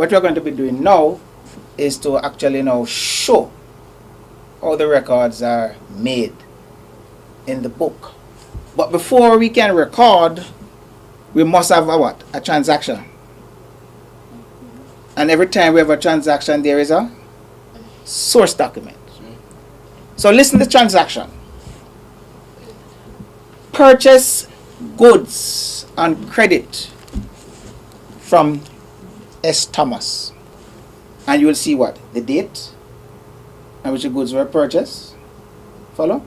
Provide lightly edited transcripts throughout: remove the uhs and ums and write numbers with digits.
what we're going to be doing now is to actually now show how the records are made in the book. But before we can record, we must have a what? A transaction. And every time we have a transaction, there is a source document. So listen to the transaction. Purchase goods on credit from S. Thomas. And you will see what? The date and which the goods were purchased. Follow?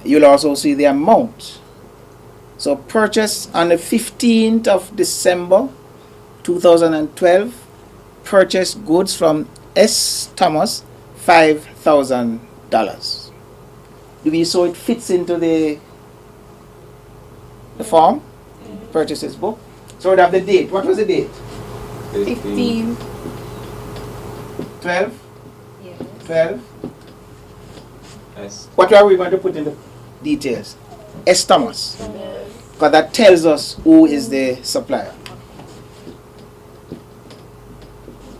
You'll also see the amount. So purchase on the 15th of December 2012. Purchase goods from S. Thomas, $5,000. Do we so it fits into the form? Purchases book. So we have the date. What was the date? 15. 12? Yeah. 12? Yes. What are we going to put in the details? S. Thomas. Yes. Because that tells us who is the supplier.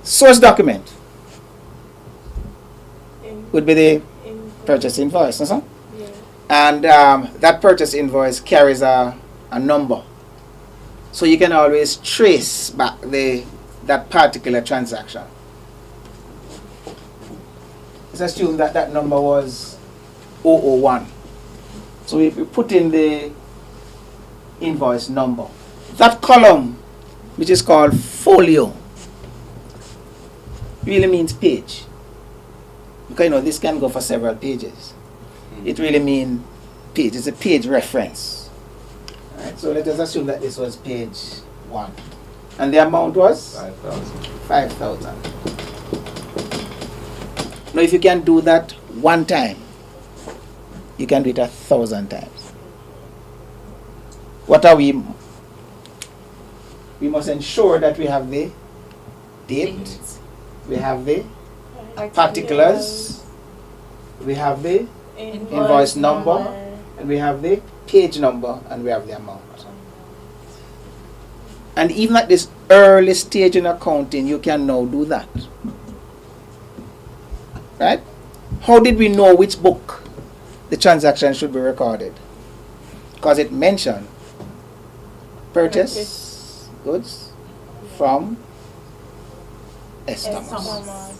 Source document would be the purchase invoice. Yeah. And that purchase invoice carries a number. So you can always trace back that particular transaction. Let's assume that that number was 001. So we put in the invoice number. That column, which is called folio, really means page. Because this can go for several pages. It really means page. It's a page reference. Alright, so let us assume that this was page 1. And the amount was? 5,000. Now if you can do that one time, you can do it 1,000 times. What are we? We must ensure that we have the date, we have the particulars, we have the invoice number, and we have the page number, and we have the amount. And even at this early stage in accounting, you can now do that. Right? How did we know which book the transaction should be recorded? Because it mentioned purchase goods from S. Thomas.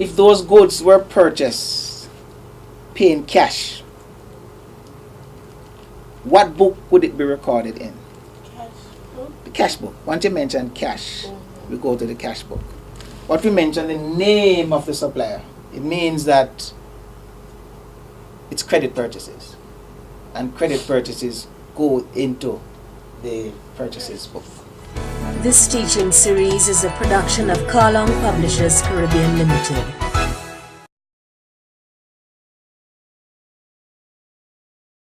If those goods were purchased paying cash, what book would it be recorded in? Cash book. The cash book. Once you mention cash, we go to the cash book. What we mention the name of the supplier, it means that it's credit purchases. And credit purchases go into the purchases book. This teaching series is a production of Carlong Publishers Caribbean Limited.